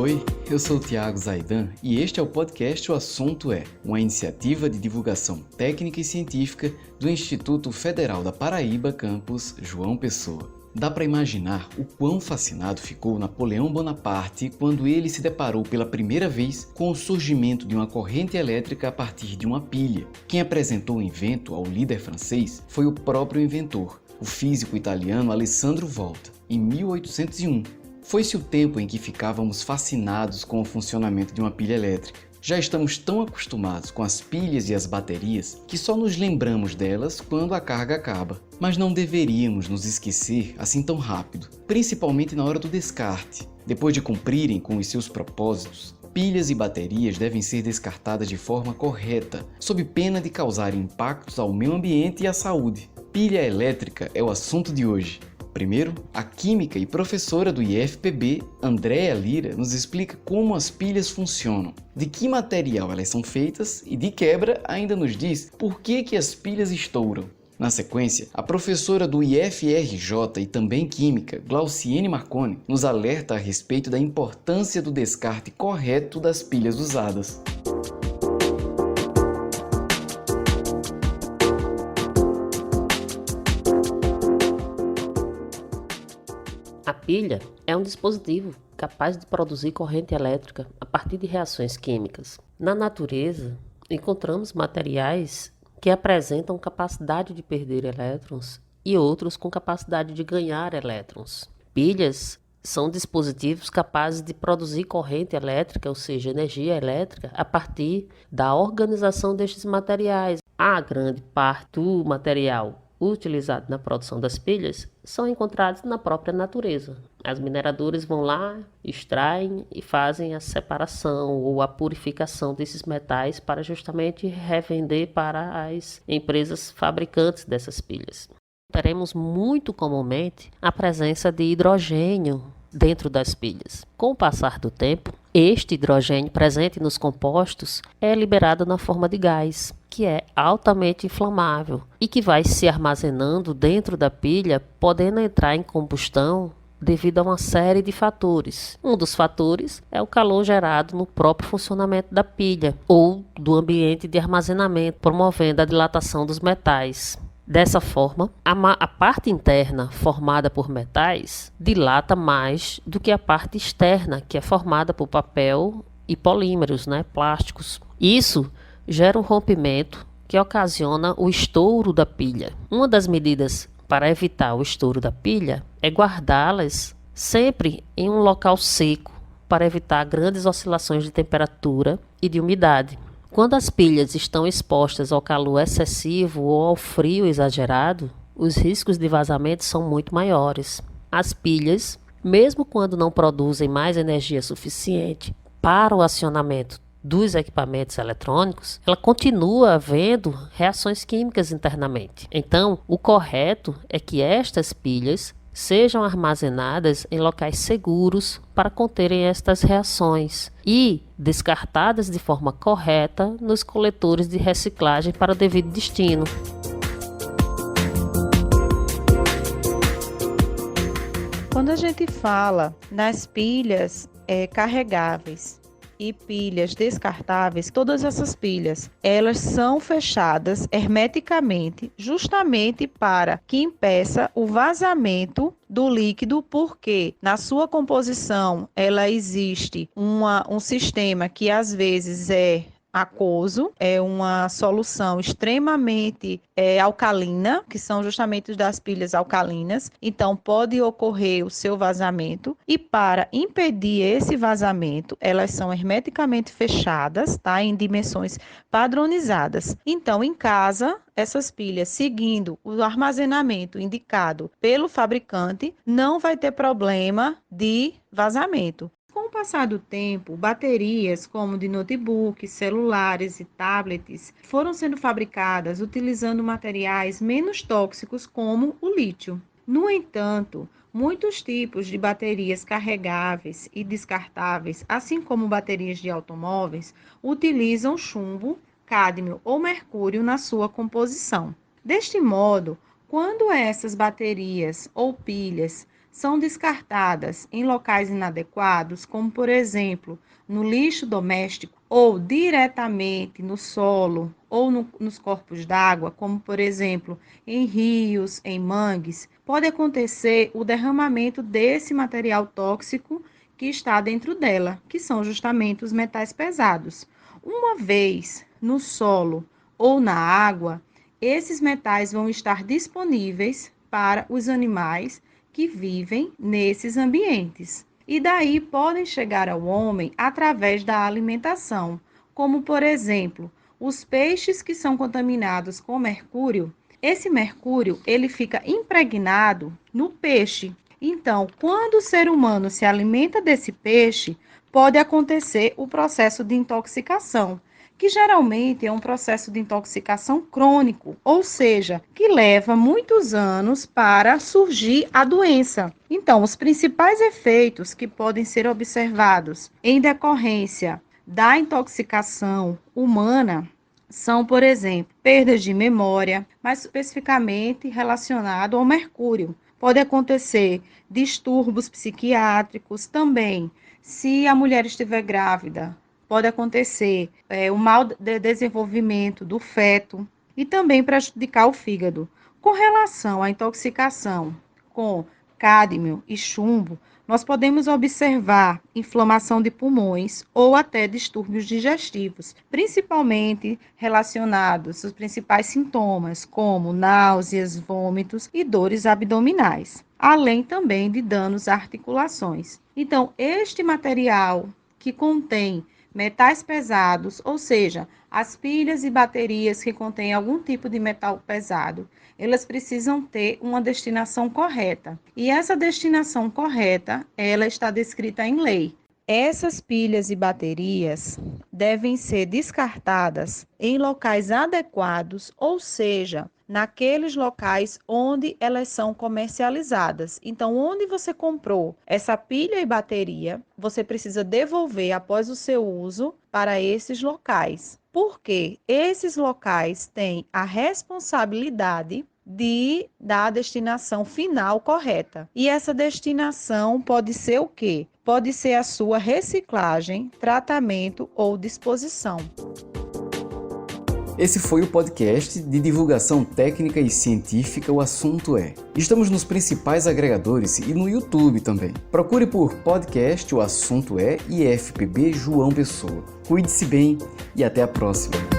Oi, eu sou o Thiago Zaidan e este é o podcast O Assunto É, uma iniciativa de divulgação técnica e científica do Instituto Federal da Paraíba, campus João Pessoa. Dá para imaginar o quão fascinado ficou Napoleão Bonaparte quando ele se deparou pela primeira vez com o surgimento de uma corrente elétrica a partir de uma pilha. Quem apresentou o invento ao líder francês foi o próprio inventor, o físico italiano Alessandro Volta, em 1801. Foi-se o tempo em que ficávamos fascinados com o funcionamento de uma pilha elétrica. Já estamos tão acostumados com as pilhas e as baterias que só nos lembramos delas quando a carga acaba. Mas não deveríamos nos esquecer assim tão rápido, principalmente na hora do descarte. Depois de cumprirem com os seus propósitos, pilhas e baterias devem ser descartadas de forma correta, sob pena de causar impactos ao meio ambiente e à saúde. Pilha elétrica é o assunto de hoje. Primeiro, a química e professora do IFPB, Andréa Lira, nos explica como as pilhas funcionam, de que material elas são feitas e, de quebra, ainda nos diz por que as pilhas estouram. Na sequência, a professora do IFRJ e também química, Glauciene Marconi, nos alerta a respeito da importância do descarte correto das pilhas usadas. A pilha é um dispositivo capaz de produzir corrente elétrica a partir de reações químicas. Na natureza, encontramos materiais que apresentam capacidade de perder elétrons e outros com capacidade de ganhar elétrons. Pilhas são dispositivos capazes de produzir corrente elétrica, ou seja, energia elétrica, a partir da organização destes materiais. A grande parte do material utilizado na produção das pilhas são encontrados na própria natureza. As mineradoras vão lá, extraem e fazem a separação ou a purificação desses metais para justamente revender para as empresas fabricantes dessas pilhas. Teremos muito comumente a presença de hidrogênio dentro das pilhas. Com o passar do tempo, este hidrogênio presente nos compostos é liberado na forma de gás, que é altamente inflamável e que vai se armazenando dentro da pilha, podendo entrar em combustão devido a uma série de fatores. Um dos fatores é o calor gerado no próprio funcionamento da pilha ou do ambiente de armazenamento, promovendo a dilatação dos metais. Dessa forma, a parte interna, formada por metais, dilata mais do que a parte externa, que é formada por papel e polímeros, plásticos. Isso gera um rompimento que ocasiona o estouro da pilha. Uma das medidas para evitar o estouro da pilha é guardá-las sempre em um local seco, para evitar grandes oscilações de temperatura e de umidade. Quando as pilhas estão expostas ao calor excessivo ou ao frio exagerado, os riscos de vazamento são muito maiores. As pilhas, mesmo quando não produzem mais energia suficiente para o acionamento dos equipamentos eletrônicos, ela continua havendo reações químicas internamente. Então, o correto é que estas pilhas sejam armazenadas em locais seguros para conterem estas reações e descartadas de forma correta nos coletores de reciclagem para o devido destino. Quando a gente fala nas pilhas carregáveis e pilhas descartáveis, todas essas pilhas, elas são fechadas hermeticamente, justamente para que impeça o vazamento do líquido, porque na sua composição ela existe um sistema que às vezes é aquoso, é uma solução extremamente alcalina, que são justamente das pilhas alcalinas, então pode ocorrer o seu vazamento, e para impedir esse vazamento, elas são hermeticamente fechadas, em dimensões padronizadas. Então, em casa, essas pilhas, seguindo o armazenamento indicado pelo fabricante, não vai ter problema de vazamento. Com o passar do tempo, baterias como de notebooks, celulares e tablets foram sendo fabricadas utilizando materiais menos tóxicos como o lítio. No entanto, muitos tipos de baterias carregáveis e descartáveis, assim como baterias de automóveis, utilizam chumbo, cádmio ou mercúrio na sua composição. Deste modo, quando essas baterias ou pilhas são descartadas em locais inadequados, como por exemplo, no lixo doméstico ou diretamente no solo ou nos corpos d'água, como por exemplo, em rios, em mangues, pode acontecer o derramamento desse material tóxico que está dentro dela, que são justamente os metais pesados. Uma vez no solo ou na água, esses metais vão estar disponíveis para os animais que vivem nesses ambientes. E daí podem chegar ao homem através da alimentação, como por exemplo, os peixes que são contaminados com mercúrio. Esse mercúrio, ele fica impregnado no peixe. Então, quando o ser humano se alimenta desse peixe, pode acontecer o processo de intoxicação, que geralmente é um processo de intoxicação crônico, ou seja, que leva muitos anos para surgir a doença. Então, os principais efeitos que podem ser observados em decorrência da intoxicação humana são, por exemplo, perdas de memória, mais especificamente relacionado ao mercúrio. Pode acontecer distúrbios psiquiátricos também, se a mulher estiver grávida. Pode acontecer o mau desenvolvimento do feto e também prejudicar o fígado. Com relação à intoxicação com cádmio e chumbo, nós podemos observar inflamação de pulmões ou até distúrbios digestivos, principalmente relacionados aos principais sintomas, como náuseas, vômitos e dores abdominais, além também de danos a articulações. Então, este material que contém metais pesados, ou seja, as pilhas e baterias que contêm algum tipo de metal pesado, elas precisam ter uma destinação correta. E essa destinação correta, ela está descrita em lei. Essas pilhas e baterias devem ser descartadas em locais adequados, ou seja, naqueles locais onde elas são comercializadas. Então, onde você comprou essa pilha e bateria, você precisa devolver após o seu uso para esses locais, porque esses locais têm a responsabilidade de dar a destinação final correta. E essa destinação pode ser o quê? Pode ser a sua reciclagem, tratamento ou disposição. Esse foi o podcast de divulgação técnica e científica O Assunto É. Estamos nos principais agregadores e no YouTube também. Procure por podcast O Assunto É e FPB João Pessoa. Cuide-se bem e até a próxima.